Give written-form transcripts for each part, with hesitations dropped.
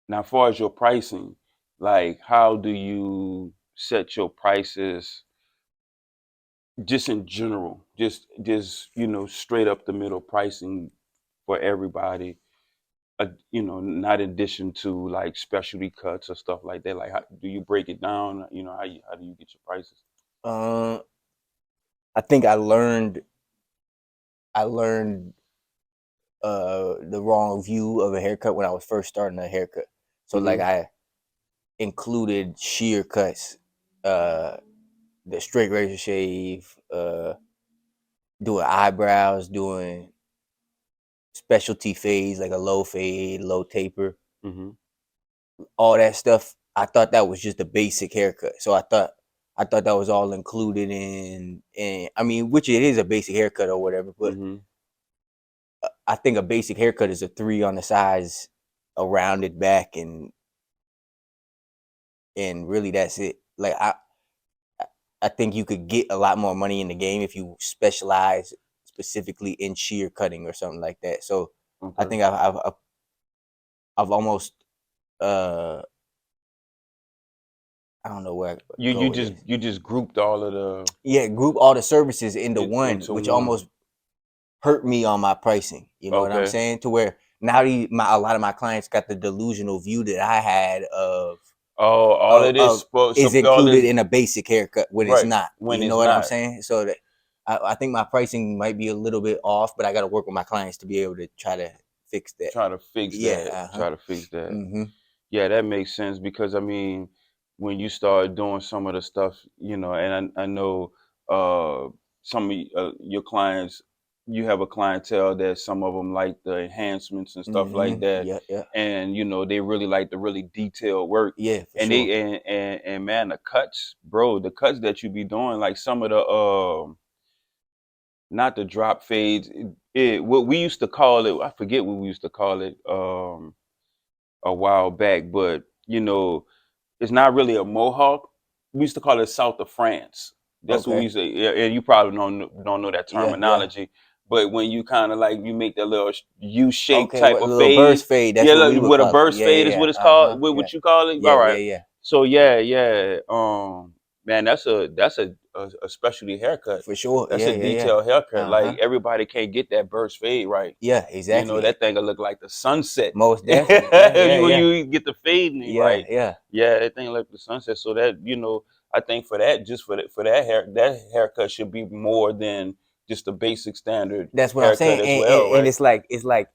Now, as far as your pricing, like how do you set your prices just in general? Just straight up the middle pricing for everybody. Not in addition to like specialty cuts or stuff like that. Like, how do you break it down? How do you get your prices? Uh, I think I learned the wrong view of a haircut when I was first starting a haircut. So like Mm-hmm. I included shear cuts, uh, the straight razor shave, doing eyebrows, doing specialty fades like a low fade, low taper, Mm-hmm. all that stuff. I thought that was just a basic haircut. So I thought that was all included in I mean, which it is a basic haircut or whatever, but Mm-hmm. I think a basic haircut is a 3 on the sides, a rounded back, and really that's it. Like I think you could get a lot more money in the game if you specialize specifically in shear cutting or something like that. So I Okay. think I've almost uh I don't know where I You go you with just this. you just grouped all of the Yeah, group all the services into one, into which one. almost hurt me on my pricing. You know what I'm Okay. saying? To where now a lot of my clients got the delusional view that I had Oh, all of of this of supposed is so all included this in a basic haircut when it's right not. when You know it's what I'm not. saying? So that I think my pricing might be a little bit off, but I got to work with my clients to be able to try to fix that. Try to fix Yeah. that. Uh huh. Try to fix that. Mhm. Yeah, that makes sense because I mean, when you start doing some of the stuff, and I know some of your clients, you have a clientele that some of them like the enhancements and stuff like Mhm. that, Yeah. Yeah. and they really like the really detailed work, Yeah. For and sure. man, the cuts, bro, the cuts that you be doing, like some of the not the drop fades, what we used to call it, I forget what we used to call it, a while back, but it's not really a mohawk. We used to call it South of France. That's what we Okay. used to. Yeah, and you probably don't know that Yeah. Yeah. terminology, but when you kind of like you make that little U-shaped Okay. type What of little fade, burst fade? That's yeah, what we like, would with a call it. burst Yeah. fade is Yeah. what it's Uh huh. called. What Yeah. you call it? Yeah. All Yeah. right. Yeah. So yeah, yeah. Man, that's a specialty haircut. For sure. That's Yeah. a Yeah. Yeah. detailed haircut. Uh Like huh. everybody can't get that burst fade right. Yeah. Exactly. That thing will look like the sunset. Most definitely. Yeah. Yeah. you Yeah. you get the fading Yeah. right. Yeah. Yeah, that thing like the sunset. So that I think for that, just for that haircut should be more than just a basic standard That's what I'm haircut saying. as And, well, and right? it's like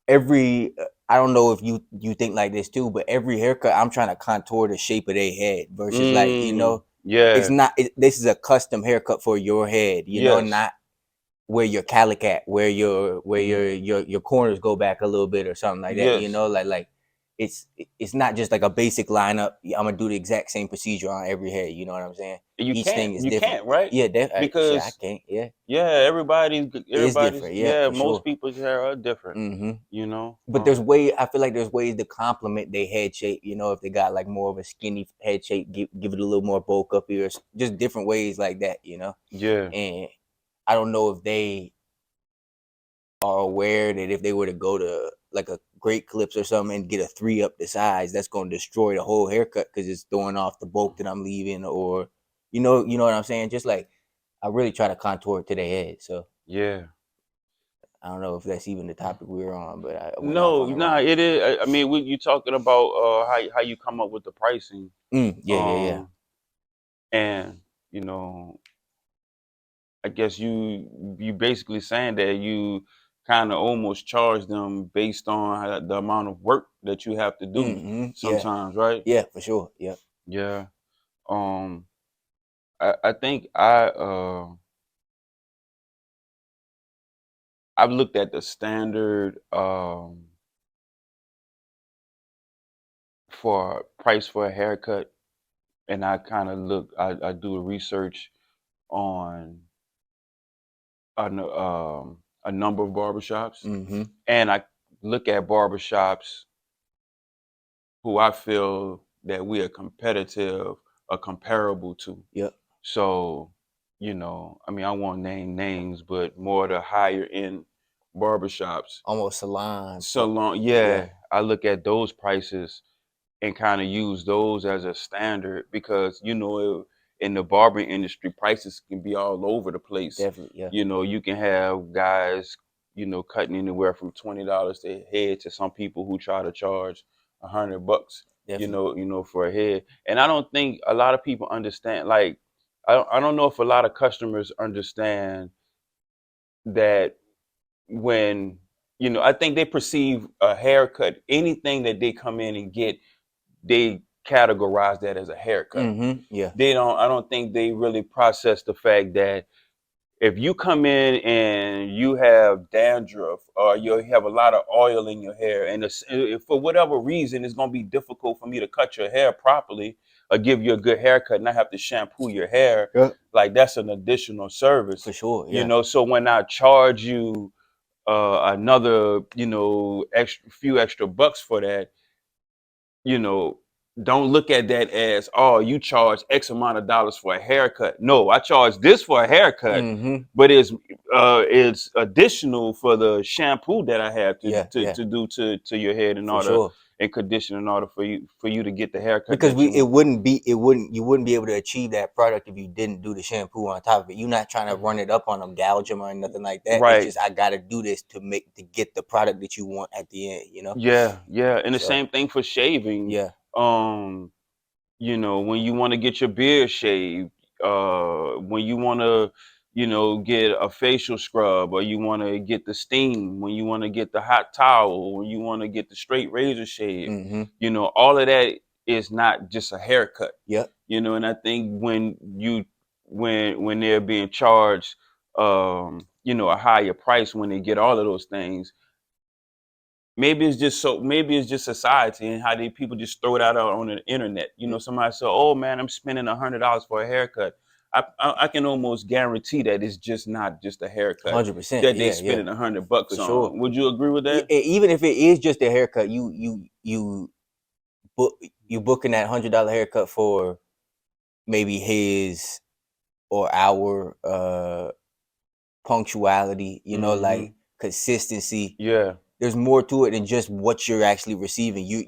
every I don't know if you think like this too, but every haircut I'm trying to contour the shape of their head versus like it's Yeah. not. This is a custom haircut for your head. Yes. Not where your calic at, where Hmm. your corners go back a little bit or something like that. Yes. Like it's not just like a basic lineup. I'm gonna do the exact same procedure on every head. You know what I'm saying? You Each can't. thing is You different. can't, right? Yeah, shit, I Because can't. Yeah, yeah, it's everybody's different. Yeah, yeah, for most sure. people's hair are different. Hmm. You know. But I feel like there's ways to complement their head shape. If they got like more of a skinny head shape, give it a little more bulk up here. Just different ways like that. Yeah. And I don't know if they are aware that if they were to go to like a Great Clips or something and get a 3 up the size, that's going to destroy the whole haircut because it's throwing off the bulk that I'm leaving, or you know what I'm saying. Just like I really try to contour it to their head. So Yeah. I don't know if that's even the topic we were on, but I went off No, on the nah, wrong. it is. I mean, you talking about how you come up with the pricing, Yeah, yeah, yeah. um, and you know, I guess you basically saying that you kind of almost charge them based on the amount of work that you have to do Yeah, sometimes, right? yeah, for sure. Yeah. Yeah. Um, I think I've looked at the standard for price for a haircut, and I kind of I do a research on a number of barbershops, Mm-hmm. and I look at barbershops who I feel that we are competitive or comparable to. Yep. So, I mean, I won't name names, but more the higher end barbershops. Almost salon. Salon, Yeah. yeah, I look at those prices and kind of use those as a standard because in the barbering industry prices can be all over the place. Definitely, yeah, You can have guys cutting anywhere from $20 a head to some people who try to charge $100 definitely. for a head. And I don't think a lot of people understand, like I don't know if a lot of customers understand that when I think they perceive a haircut, anything that they come in and get, they categorize that as a haircut. Yeah. I don't think they really process the fact that if you come in and you have dandruff or you have a lot of oil in your hair, and if for whatever reason it's going to be difficult for me to cut your hair properly or give you a good haircut and I have to shampoo your hair, Yeah. like that's an additional service. For sure, yeah. So when I charge you another few extra bucks for that, you know, don't look at that as, oh, you charge X amount of dollars for a haircut. No, I charge this for a haircut, Mm-hmm. but it's additional for the shampoo that I have to Yeah, to, yeah, to do to your head in for order sure. and condition in order for you to get the haircut Because that we you want. it wouldn't you wouldn't be able to achieve that product if you didn't do the shampoo on top of it. You're not trying to run it up on them, gouge them or nothing like that. It's Right. just I gotta do this to get the product that you want at the end, Yeah, yeah. And the So same thing for shaving. yeah. Um, when you want to get your beard shaved, when you want to, get a facial scrub, or you want to get the steam, when you want to get the hot towel, when you want to get the straight razor shave, Mm-hmm. all of that is not just a haircut. Yep. And I think when they're being charged, a higher price when they get all of those things, maybe it's just society and how they people just throw it out on the internet. Somebody say, oh man, I'm spending $100 for a haircut. I can almost guarantee that it's just not just a haircut 100%. that they Yeah, yeah, spending $100 for sure. on. Would you agree with that? Even if it is just a haircut, you book you booking that $100 haircut for maybe his or our punctuality, Mm-hmm. like consistency. Yeah. There's more to it than just what you're actually receiving. You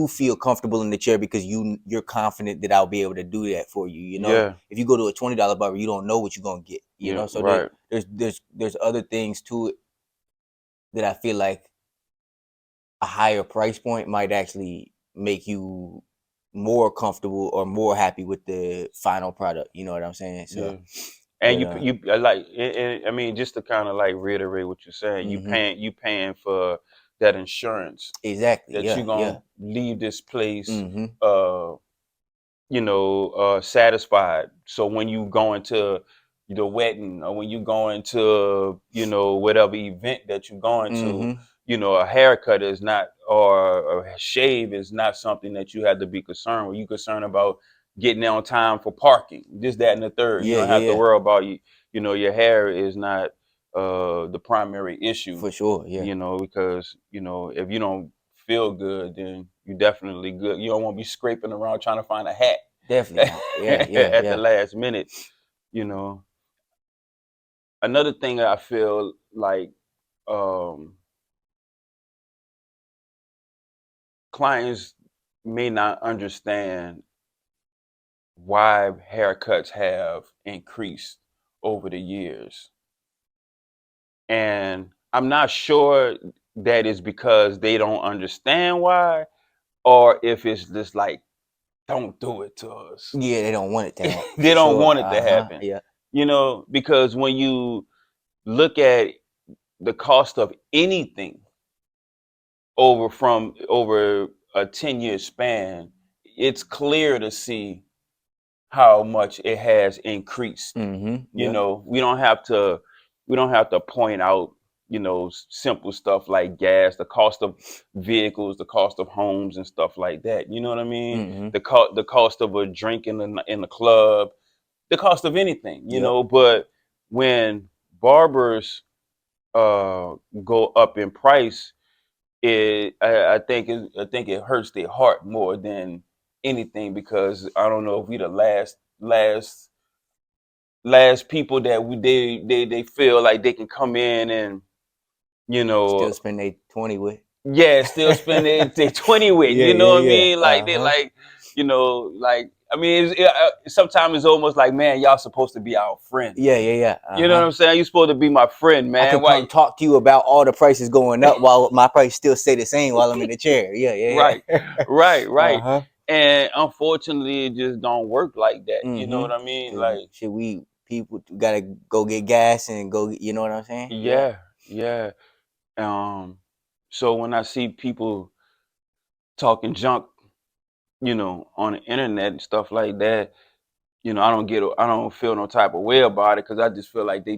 feel comfortable in the chair because you're confident that I'll be able to do that for you. Yeah. If you go to a $20 barber, you don't know what you're gonna get. Yeah. So Right. there's other things to it that I feel like a higher price point might actually make you more comfortable or more happy with the final product. You know what I'm saying? So, Yeah. And but you like, I mean, just to kind of like reiterate what you're saying, hmm you paying for that insurance exactly, that yeah, you're yeah, gonna leave this place hmm uh satisfied. So when you go into the wedding or when you go into, whatever event that you're going to, hmm a haircut is not, or a shave is not something that you have to be concerned with. You're concerned about getting there on time for parking, this, that, and the third. You yeah, don't yeah, have to yeah, worry about your hair is not the primary issue, for sure, yeah, because, if you don't feel good, then you definitely good. You don't want to be scraping around trying to find a hat definitely not, yeah, yeah, at the yeah, last minute. You know, Another thing that I feel like um, clients may not understand why haircuts have increased over the years, and I'm not sure that is because they don't understand why, or if it's just like, don't do it to us. yeah. They don't want it to happen They for don't sure. want it to happen. Yeah, Because when you look at the cost of anything over a 10-year span, it's clear to see how much it has increased. yeah, We don't have to point out, simple stuff like gas, the cost of vehicles, the cost of homes and stuff like that. You know what I mean? hmm The cost of a drink in the club, the cost of anything, yep, but when barbers go up in price, I think it hurts their heart more than anything, because I don't know if we the last people that they feel like they can come in and you still know spend they 20 with. yeah, still spend their 20 with, Yeah, you know yeah, what I yeah. mean? Like they Uh-huh. like, like I mean, sometimes it's almost like, man, y'all supposed to be our friend. Yeah, yeah, yeah. You know what Uh-huh. I'm saying? You supposed to be my friend, I man. can come Why? talk to you about all the prices going up while my price still stay the same while I'm in the chair. Yeah, yeah, Right, yeah. right, right. Uh-huh. And unfortunately, it just don't work like that. You know Mm-hmm. what I mean? Cause Like, should we people gotta go get gas and go, you know what I'm saying? Yeah. yeah, yeah. Um, so when I see people talking junk, on the internet and stuff like that, I don't feel no type of way about it because I just feel like they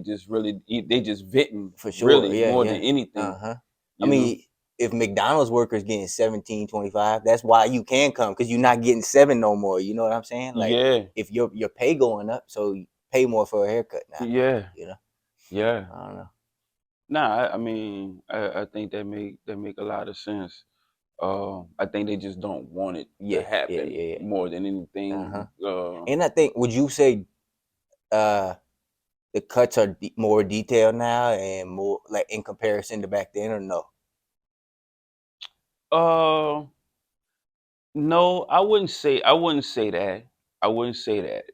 just venting For sure. really Yeah, more than yeah. anything, Uh-huh. I you know? mean, if McDonald's workers getting 17.25, that's why you can come because you're not getting seven no more. You know what I'm saying? Like Yeah, if your pay going up, so you pay more for a haircut now. yeah, You know? yeah. I don't know. Nah, I mean, I think that make a lot of sense. I think they just don't want it to Yeah, yeah, happen yeah, more than yeah. Uh-huh. anything. And I think would you say uh the cuts are more detailed now and more like in comparison to back then or no? Uh, no, I wouldn't say that. I wouldn't say that.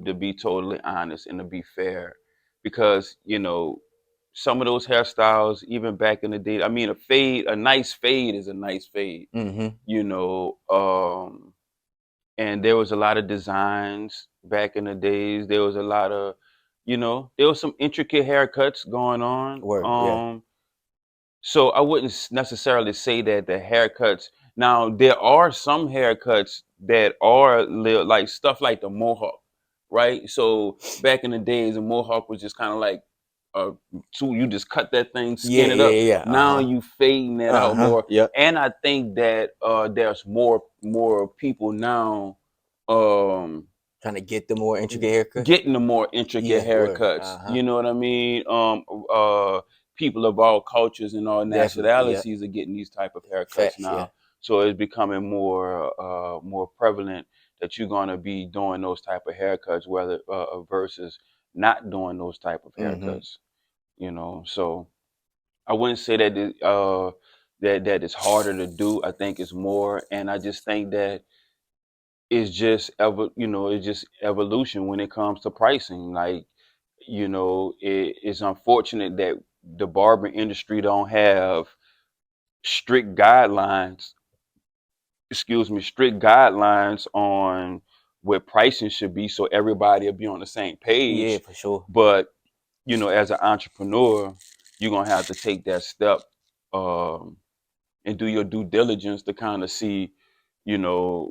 To be totally honest and to be fair, because some of those hairstyles, even back in the day, I mean, a nice fade is a nice fade. Mm-hmm. You know, and there was a lot of designs back in the days. There was a lot of, there was some intricate haircuts going on. Word, yeah. So I wouldn't necessarily say that the haircuts. Now there are some haircuts that are like stuff like the mohawk, right? So back in the days, a mohawk was just kind of like, so you just cut that thing, Yeah, skin it yeah, up. yeah. Now Uh-huh. you fading that out Uh-huh. more, Yep. and I think that there's more people now, um, Trying to get the more intricate haircuts. getting the more intricate Yeah, word. haircuts. Uh-huh. You know what I mean? People of all cultures and all Definitely. Yeah. nationalities are getting these type of haircuts Facts, yeah. now. So it's becoming more prevalent that you're gonna be doing those type of haircuts, whether versus not doing those type of Mm-hmm. haircuts. So I wouldn't say that that it's harder to do. I think it's more, and I just think that it's just evolution when it comes to pricing. Like, it's unfortunate that the barber industry don't have strict guidelines, strict guidelines on what pricing should be so everybody will be on the same Yeah, page. for sure. But, as an entrepreneur, you're gonna have to take that step, um, and do your due diligence to kind of see,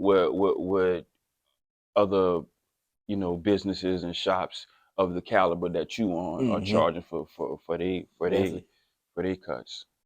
what other businesses and shops of the caliber that you on are Mm-hmm. charging for they Definitely. for they cuts.